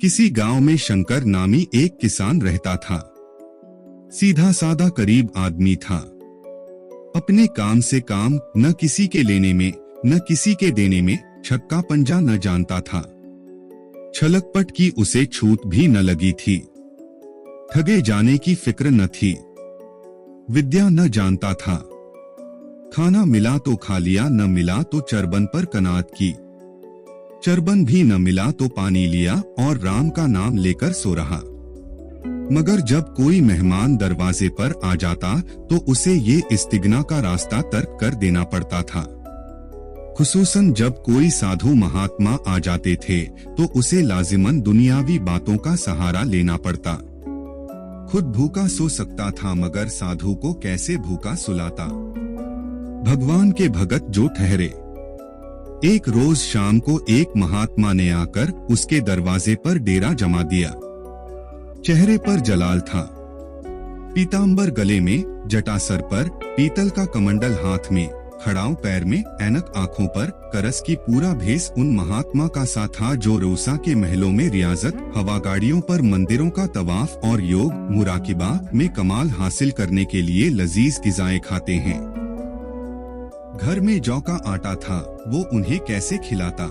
किसी गांव में शंकर नामी एक किसान रहता था। सीधा सादा करीब आदमी था। अपने काम से काम, न किसी के लेने में न किसी के देने में, छक्का पंजा न जानता था। छलकपट की उसे छूट भी न लगी थी। ठगे जाने की फिक्र न थी। विद्या न जानता था। खाना मिला तो खा लिया, न मिला तो चरबन पर कनात की। चरबन भी न मिला तो पानी लिया और राम का नाम लेकर सो रहा। मगर जब कोई मेहमान दरवाजे पर आ जाता तो उसे ये इस्तिगना का रास्ता तर्क कर देना पड़ता था। खुसूसन जब कोई साधु महात्मा आ जाते थे तो उसे लाजिमन दुनियावी बातों का सहारा लेना पड़ता। खुद भूखा सो सकता था मगर साधु को कैसे भूखा सुलाता। भगवान के भगत जो ठहरे। एक रोज शाम को एक महात्मा ने आकर उसके दरवाजे पर डेरा जमा दिया। चेहरे पर जलाल था। पीतांबर गले में, जटा सर पर, पीतल का कमंडल हाथ में, खड़ाऊ पैर में, ऐनक आंखों पर, करस की पूरा भेस उन महात्मा का सा था जो रोसा के महलों में रियाजत, हवागाड़ियों पर मंदिरों का तवाफ और योग मुराकिबा में कमाल हासिल करने के लिए लजीज गिज़ाएं खाते हैं। घर में जौ का आटा था, वो उन्हें कैसे खिलाता।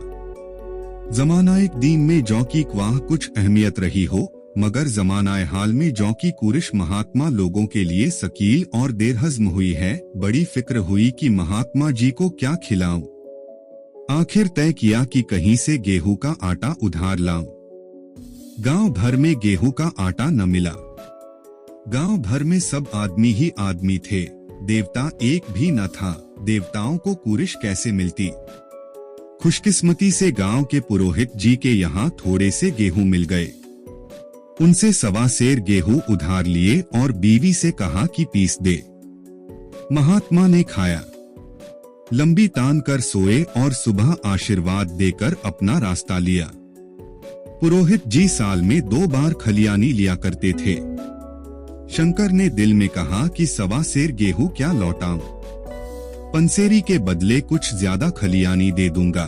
जमानाए दीन में जौ की क्वाह कुछ अहमियत रही हो, मगर जमानाए हाल में जौ की कुरिश महात्मा लोगों के लिए सकील और देरहज़्म हुई है। बड़ी फिक्र हुई कि महात्मा जी को क्या खिलाऊं। आखिर तय किया कि कहीं से गेहूं का आटा उधार लाऊं। गांव भर में गेहूं का आटा न मिला। गांव भर में सब आदमी ही आदमी थे, देवता एक भी न था। देवताओं को कुरिश कैसे मिलती। खुशकिस्मती से गांव के पुरोहित जी के यहाँ थोड़े से गेहूं मिल गए। उनसे 1.25 सेर गेहूं उधार लिए और बीवी से कहा कि पीस दे। महात्मा ने खाया, लंबी तान कर सोए और सुबह आशीर्वाद देकर अपना रास्ता लिया। पुरोहित जी साल में 2 बार खलियानी लिया करते थे। शंकर ने दिल में कहा कि 1.25 सेर गेहूं क्या लौटाऊं। पंसेरी के बदले कुछ ज्यादा खलियानी दे दूंगा।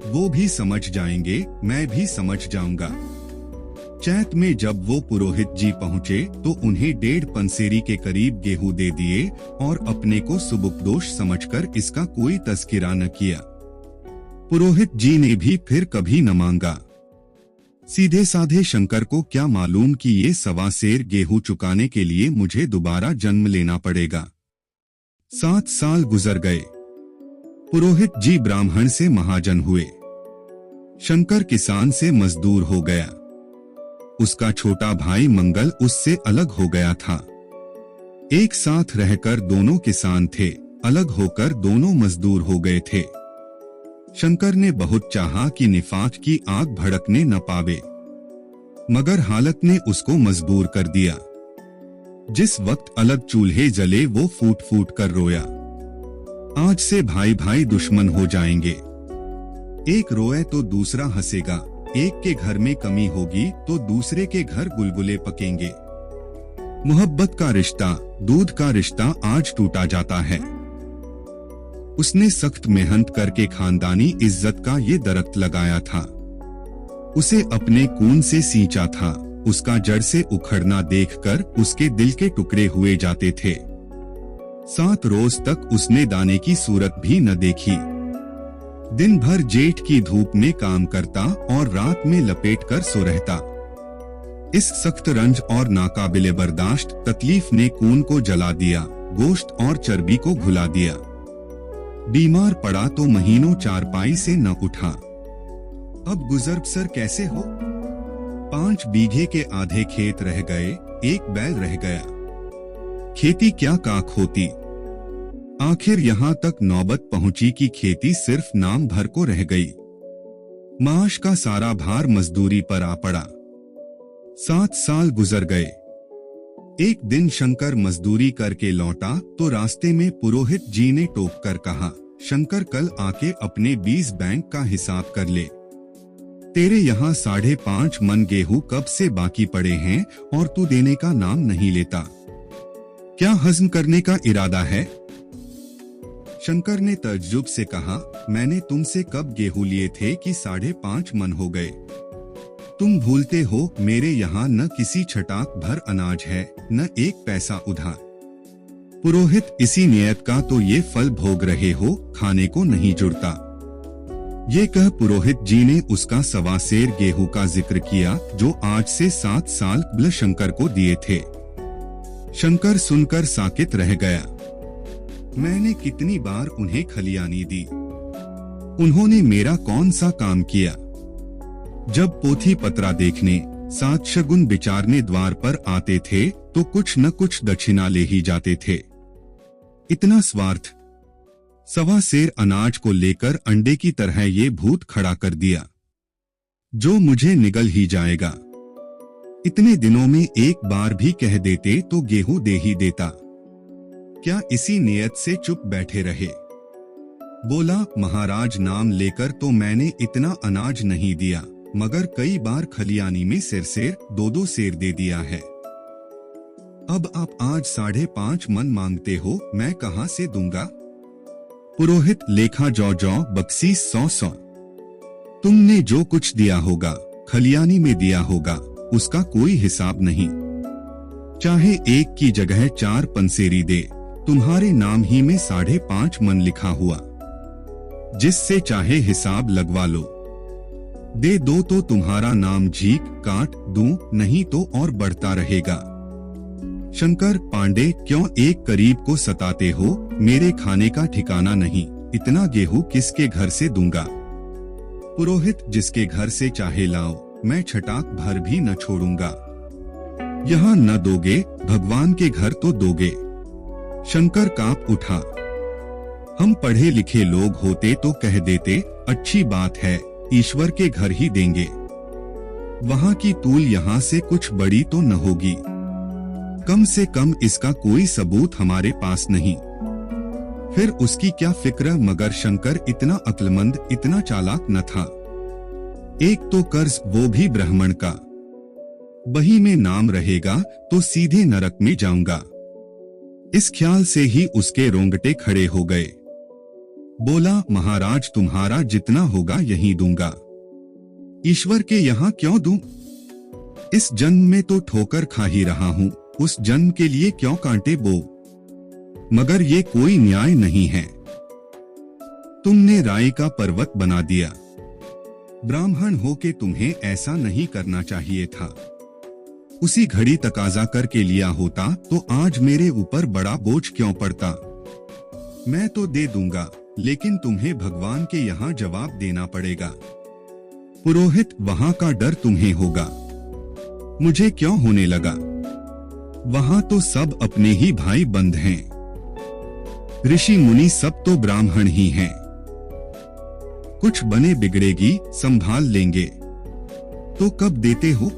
वो भी समझ जाएंगे, मैं भी समझ जाऊंगा। चैत में जब वो पुरोहित जी पहुँचे तो उन्हें 1.5 पंसेरी के करीब गेहूं दे दिए और अपने को सुबुकदोश समझकर इसका कोई तज़किरा न किया। पुरोहित जी ने भी फिर कभी न मांगा। सीधे साधे शंकर को क्या मालूम कि ये 1.25 सेर गेहूं चुकाने के लिए मुझे दोबारा जन्म लेना पड़ेगा। 7 साल गुजर गए। पुरोहित जी ब्राह्मण से महाजन हुए। शंकर किसान से मजदूर हो गया। उसका छोटा भाई मंगल उससे अलग हो गया था। एक साथ रहकर दोनों किसान थे, अलग होकर दोनों मजदूर हो गए थे। शंकर ने बहुत चाहा कि निफाक की आग भड़कने न पावे, मगर हालत ने उसको मजबूर कर दिया। जिस वक्त अलग चूल्हे जले वो फूट फूट कर रोया। आज से भाई भाई दुश्मन हो जाएंगे। एक रोए तो दूसरा हंसेगा, एक के घर में कमी होगी तो दूसरे के घर गुलगुले पकेंगे। मोहब्बत का रिश्ता, दूध का रिश्ता आज टूटा जाता है। उसने सख्त मेहनत करके खानदानी इज्जत का ये दरख्त लगाया था। उसे अपने खून से सींचा था। उसका जड़ से उखड़ना देखकर उसके दिल के टुकड़े हुए जाते थे। 7 रोज तक उसने दाने की सूरत भी न देखी। दिन भर जेठ की धूप में काम करता और रात में लपेट कर सो रहता। इस सख्त रंज और नाकाबिले बर्दाश्त तकलीफ ने खून को जला दिया, गोश्त और चर्बी को घुला दिया। बीमार पड़ा तो महीनों चारपाई से न उठा। अब गुजर बसर कैसे हो। 5 बीघे के आधे खेत रह गए, 1 बैल रह गया। खेती क्या काक होती। आखिर यहाँ तक नौबत पहुंची कि खेती सिर्फ नाम भर को रह गई। माश का सारा भार मजदूरी पर आ पड़ा। 7 साल गुजर गए। एक दिन शंकर मजदूरी करके लौटा तो रास्ते में पुरोहित जी ने टोक कर कहा, शंकर कल आके अपने 20 बैंक का हिसाब कर ले। तेरे यहाँ 5.5 मन गेहूं कब से बाकी पड़े हैं और तू देने का नाम नहीं लेता। क्या हजम करने का इरादा है? शंकर ने तज्जुब से कहा, मैंने तुमसे कब गेहूं लिए थे कि 5.5 मन हो गए। तुम भूलते हो मेरे यहाँ न किसी छटाक भर अनाज है न एक पैसा उधार। पुरोहित इसी नियत का तो ये फल भोग रहे हो, खाने को नहीं जुड़ता। ये कह पुरोहित जी ने उसका 1.25 सेर गेहूं का जिक्र किया जो आज से 7 साल पहले शंकर को दिए थे। शंकर सुनकर साकित रह गया। मैंने कितनी बार उन्हें खलियानी दी, उन्होंने मेरा कौन सा काम किया। जब पोथी पत्रा देखने, सात शगुन विचारने द्वार पर आते थे तो कुछ न कुछ दक्षिणा ले ही जाते थे। इतना स्वार्थ। 1.25 सेर अनाज को लेकर अंडे की तरह ये भूत खड़ा कर दिया जो मुझे निगल ही जाएगा। इतने दिनों में एक बार भी कह देते तो गेहूं दे ही देता। क्या इसी नियत से चुप बैठे रहे। बोला, महाराज नाम लेकर तो मैंने इतना अनाज नहीं दिया, मगर कई बार खलियानी में सेर 2-2 सेर दे दिया है। अब आप आज 5.5 मन मांगते हो, मैं कहां से दूंगा। पुरोहित लेखा जौ बक्सीस 100। तुमने जो कुछ दिया होगा, खलियानी में दिया होगा, उसका कोई हिसाब नहीं। चाहे एक की जगह 4 पंसेरी दे, तुम्हारे नाम ही में 5.5 मन लिखा हुआ, जिससे चाहे हिसाब लगवा लो। दे दो तो तुम्हारा नाम झीक काट दूं, नहीं तो और बढ़ता रहेगा। शंकर पांडे, क्यों एक करीब को सताते हो, मेरे खाने का ठिकाना नहीं, इतना गेहूं किसके घर से दूंगा। पुरोहित, जिसके घर से चाहे लाओ, मैं छटाक भर भी न छोड़ूंगा। यहाँ न दोगे, भगवान के घर तो दोगे। शंकर कांप उठा। हम पढ़े लिखे लोग होते तो कह देते, अच्छी बात है, ईश्वर के घर ही देंगे। वहाँ की तूल यहाँ से कुछ बड़ी तो न होगी। कम से कम इसका कोई सबूत हमारे पास नहीं। फिर उसकी क्या फिक्र, मगर शंकर इतना अक्लमंद, इतना चालाक न था। एक तो कर्ज, वो भी ब्राह्मण का। बही में नाम रहेगा तो सीधे नरक में जाऊंगा। इस ख्याल से ही उसके रोंगटे खड़े हो गए। बोला, महाराज तुम्हारा जितना होगा यही दूंगा। ईश्वर के यहाँ क्यों दूं? इस जन्म में तो ठोकर खा ही रहा हूँ, उस जन्म के लिए क्यों कांटे बो। मगर ये कोई न्याय नहीं है। तुमने राय का पर्वत बना दिया। ब्राह्मण हो के तुम्हें ऐसा नहीं करना चाहिए था। उसी घड़ी तकाजा करके लिया होता तो आज मेरे ऊपर बड़ा बोझ क्यों पड़ता। मैं तो दे दूंगा, लेकिन तुम्हें भगवान के यहाँ जवाब देना पड़ेगा। पुरोहित, वहां का डर तुम्हें होगा, मुझे क्यों होने लगा। वहां तो सब अपने ही भाई बंद हैं। ऋषि मुनि सब तो ब्राह्मण ही हैं। कुछ बने बिगड़ेगी, संभाल लेंगे। तो कब देते हो?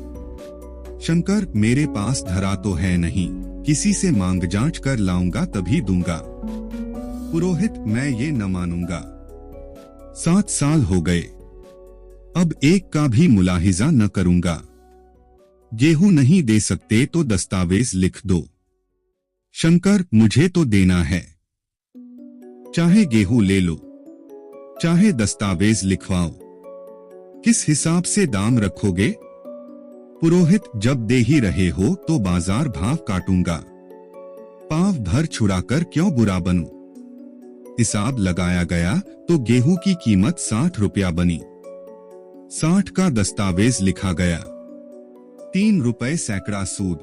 शंकर, मेरे पास धरा तो है नहीं, किसी से मांग जांच कर लाऊंगा तभी दूंगा। पुरोहित, मैं ये न मानूंगा। 7 साल हो गए, अब एक का भी मुलाहिजा न करूंगा। गेहूं नहीं दे सकते तो दस्तावेज लिख दो। शंकर, मुझे तो देना है। चाहे गेहूं ले लो, चाहे दस्तावेज लिखवाओ। किस हिसाब से दाम रखोगे? पुरोहित, जब दे ही रहे हो तो बाजार भाव काटूंगा। पाव भर छुड़ाकर क्यों बुरा बनूं? हिसाब लगाया गया तो गेहूं की कीमत 60 रुपया बनी। 60 का दस्तावेज लिखा गया। 3 रुपए सैकड़ा सूद।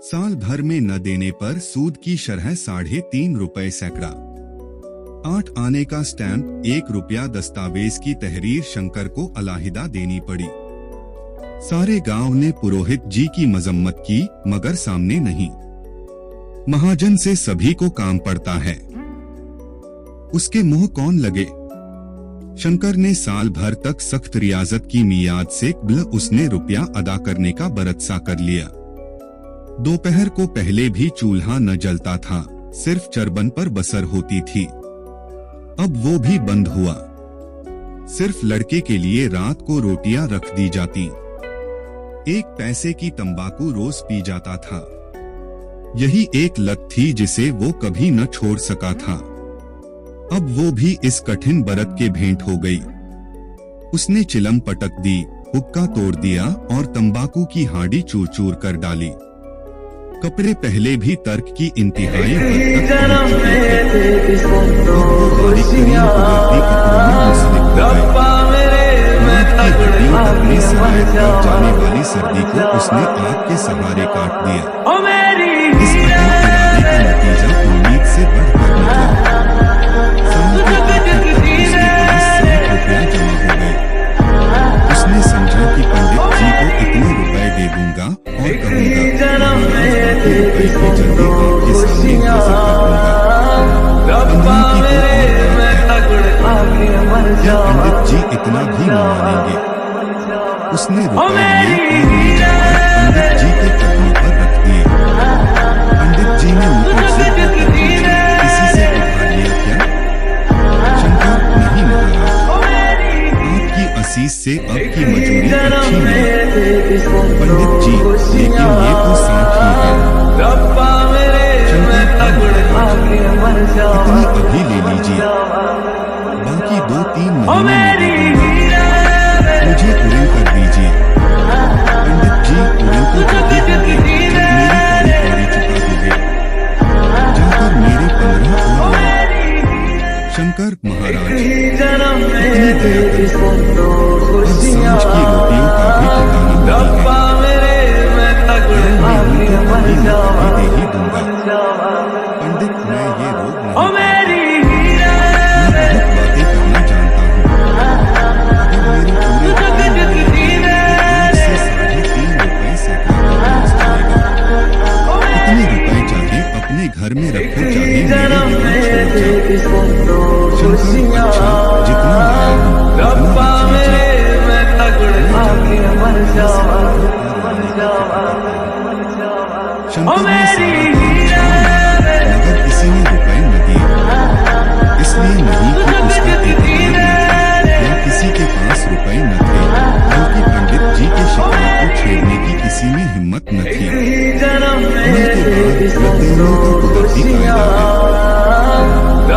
साल भर में न देने पर सूद की शरह 3.5 रुपए सैकड़ा। 8 आने का स्टैंप 1 रुपया दस्तावेज की तहरीर शंकर को अलहदा देनी पड़ी। सारे गांव ने पुरोहित जी की मजम्मत की, मगर सामने नहीं। महाजन से सभी को काम पड़ता है, उसके मुंह कौन लगे। शंकर ने साल भर तक सख्त रियाजत की मियाद से उसने रुपया अदा करने का बरतसा कर लिया। दोपहर को पहले भी चूल्हा न जलता था, सिर्फ चरबन पर बसर होती थी। अब वो भी बंद हुआ। सिर्फ लड़के के लिए रात को रोटियां रख दी जाती। 1 पैसे की तंबाकू रोज पी जाता था। यही एक लत थी जिसे वो कभी न छोड़ सका था। अब वो भी इस कठिन बरत के भेंट हो गई। उसने चिलम पटक दी, हुक्का तोड़ दिया और तंबाकू की हांडी चूर चूर कर डाली। कपड़े पहले भी तर्क की इंतहाई हद तक पहुंच चुके थे। अब वो बारीक करीम कुदरती कपड़ों में मुंसलिक हो गए। नाक की हड्डियों तक में समाये कर जाने वाली सर्दी को उसने आग के सहारे काट दिया। इस अटल इरादे का नतीजा उम्मीद से बढ़कर निकला। साल के आखिर तक उसके पास 60 रुपया जमा हो गए। उसने समझा कि पंडित जी को इतने रुपए दे दूंगा और कहूंगा महाराज बाकी रुपए की जल्दी आपके सामने हाजिर कर दूंगा। क्या पंडित जी इतना भी न मानेंगे? उसने रुपए लिए और ले जाकर पंडित जी के कदमों पर रख दिए। पंडित जी ने उनको सिर होकर पूछा, किसी से उधार लिया क्या? शंकर, नहीं महाराज, आपकी असीस से अब की मजूरी अच्छी है। पंडित जी, लेकिन ये तो साथ ही है। शंकर, इतनी अभी ले लीजिए, बाकी 2-3 महीने में दे दूंगा। मुझे पूरे कर दीजिए। पंडित जी, पूरे को जब दोगे जब मेरी कौड़ी चुका दोगे। जाकर मेरे 15 और लाओ। शंकर, महाराज, इतनी दया करें। अब सांझ की रोटियों का भी ठिकाना नहीं है। मैं दे ही दूंगा। पंडित, मैं ये रोग नहीं, मैं बहुत बातें करना जानता हूँ। अगर मेरे पूरे से 3.5 रुपए से चलेगा। इतने रुपए चाहे अपने घर में रखो, चाहे मेरे यहाँ छोड़ जाओ। शंकर, अच्छा, जितना लाया हूँ उतना लीजिए। शंकर ने सारा काम छाड़ा, मगर किसी ने रुपए न दिए। इसलिए नहीं कि उसका एतबार न था या किसी के पास रुपए न थे, बल्कि पंडित जी के शिकार को छेड़ने की किसी में हिम्मत न थी। अमल के बाद रद्द-ए-अमल का कुदरती कायदा है।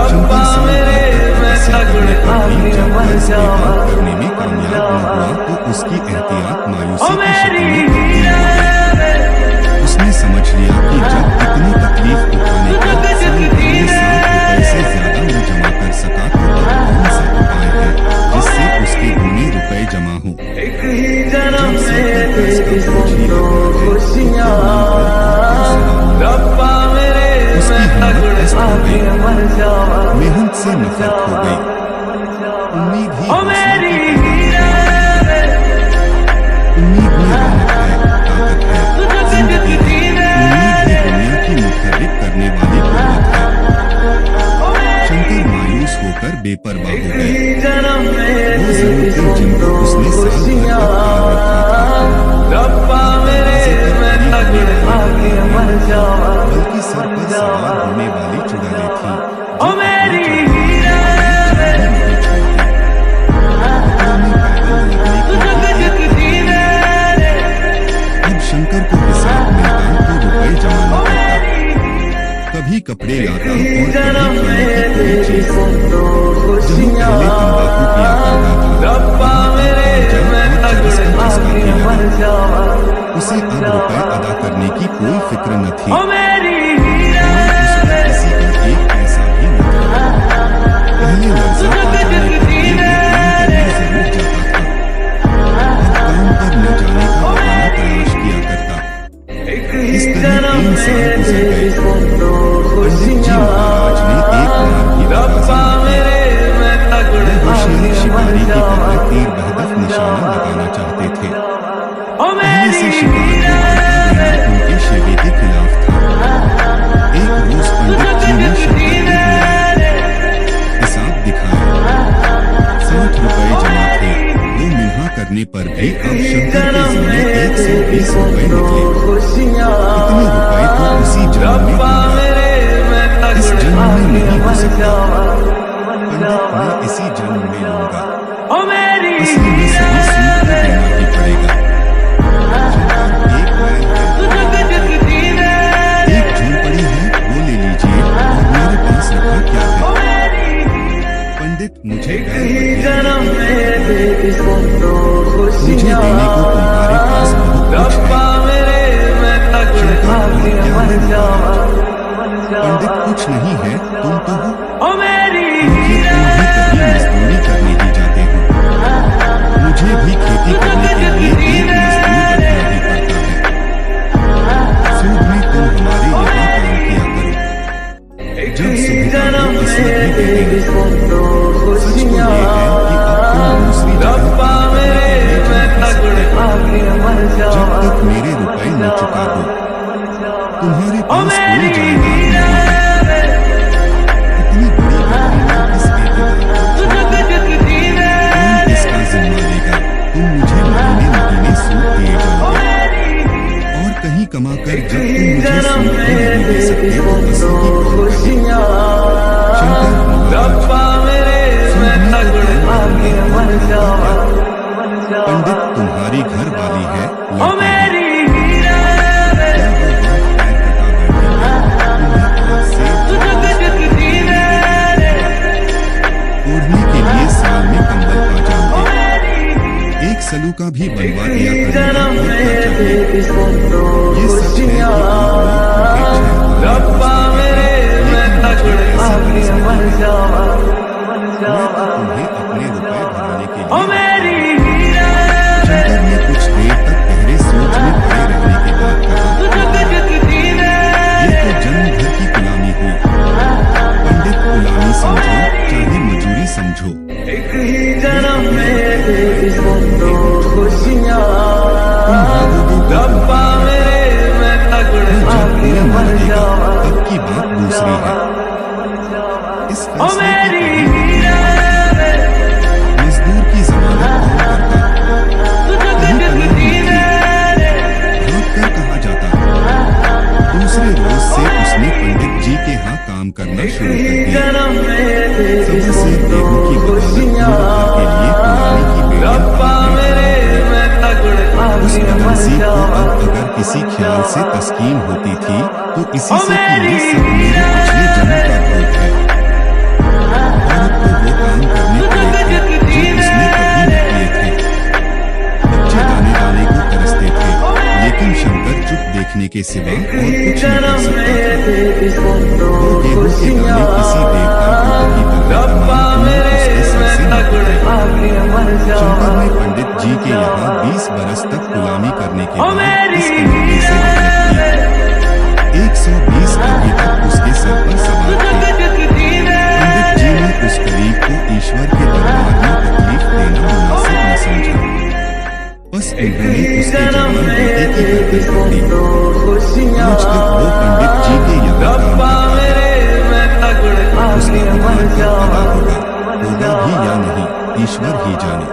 शंकर साल भर तक तपस्या करने पर भी जब वह स्वीकार करने में कामयाब न हुआ तो उसकी एहतियात मायूसी की शक्ल में तब्दील हो गई। उसने समझ लिया कि जब इतनी तकलीफ उठाने पर साल भर में 60 रुपए से ज्यादा न जमा कर सका तो अब कौन सा उपाय है जिससे उसके दूने रुपए जमा हो। जब सर पर कर्ज का बोझ ही लग रहा है तो क्या मन पर उसकी हिम्मत पस्त हो गई। मेहनत से नफरत हो गई। उम्मीद ही हौसला की ताकत है। उम्मीद में रौनक है, ताकत है, जिंदगी है। उम्मीद ही दुनिया की मुतहर्रिक करने वाली कुव्वत है। शंकर मायूस होकर बेपरवाह हो गए। वो जरूरतें जिनको उसने साल भर तक पाल रखा था, दरवाजे पर खड़ी बल्कि सर पर सवार होने वाली चुड़ैलें थीं, जो अपने चौथे नहीं छोड़ती। कपड़ों में पैदल लगने की अब शंकर को हिसाब मिलता तो रुपए जमा न करता। कभी कपड़े लाता और कभी खाने की कोई चीज। जहाँ पहले तंबाकू पिया करता था वहाँ अब गांजा और चरस का चस्का भी लगा। उसे अब रुपए अदा करने की कोई फिक्र न थी। किसी का एक पैसा भी न था। पहले लर्जा पा जाने पर भी काम करने जरूर जाता था। अब काम पर न जाने का बहाना तलाश किया करता। इस तरह 3 साल गुजर गए। पंडित जी महाराज ने एक बार भी तकाज़ा न किया। वह होशियार शिकारी की तरह तीर बहदफ निशाना लगाना चाहते थे। पहले से शिकार को बढ़ता देना उनके शेवे के खिलाफ था। एक रोज पंडित जी ने शंकर को बुलाया, हिसाब दिखाया। 60 रुपए जमा थे। वो मिन्हा करने पर भी अब शंकर के ज़िम्मे 120 रुपए निकले। इतने रुपए तो उसी जन्म में दूंगा। इस जन्म में नहीं हो सकता। पंडित, मैं इसी जन्म में लूंगा। इसलिए सही सूद को देना ही पड़ेगा। शंकर, एक बैल है, एक झोंपड़ी है, वो ले लीजिए और मेरे पास रखा क्या है? पंडित, मुझे बैल बकरियां मुझे मेरे रुपए न चुका दो, तुम्हारे पास कोई जायदाद नहीं है। इतनी बड़ी रकम किस देगा? कौन इसका जिम्मा लेगा? तुम मुझे महीने महीने सूद दिए जाओगे, और कहीं कमाकर जब तुम मुझे सूद भी नहीं दे सकते तो असली की कौन करेगा? शंकर पंडित तुम्हारी घर वाली है, लड़के ओढ़ने के लिए साल में कंबल पा जाओगे, एक सलूका भी बनवा दिया करेगा, और क्या चाहिए? ये सच है कि तुम्हें अपने रुपए भराने के लिए शंकर ने कुछ देर तक गहरे सोच में पड़े रहने के बाद कहा, ये तो जन्म भर की गुलामी हुई। पंडित, गुलामी समझो चाहे मजूरी समझो, तब की बात दूसरी है। इस फैसले के मजदूर की जमानत कौन करता? भाग कर कहा जाता। दूसरे रोज से उसने पंडित जी के यहाँ काम करना शुरू कर दिया। सुबह से गेहूं की बदौलत के लिए पुरानी की उस बदनसी को अब अगर किसी ख्याल से तस्कीन होती थी तो इसी से कि ये सब मेरे पिछले जन्म का भोग है। औरत को वो काम करने पड़े थे जो उसने कभी न किए थे। बच्चे दाने दाने को तरसते थे, लेकिन शंकर चुप देखने के सिवा और कुछ न कर सकता था। वो गेहूं के दाने किसी देवता को की तरह उसके सर से निकले। शंकर ने पंडित जी के यहाँ 20 बरस तक गुलामी करने के बाद इस कंपनी से मेहनत की। 120 अभी तक उसके सर पर सवार थे। पंडित जी ने उस गरीब को ईश्वर के दरबार में तकलीफ देना मुनासिब न समझा। बस उन्होंने उसके जवान बेटे की गर्दन पकड़ी। आज तक वो पंडित जी के यहाँ काम करता है। उसका अपमान कब अदा होगा भी या नहीं, ईश्वर ही जाने।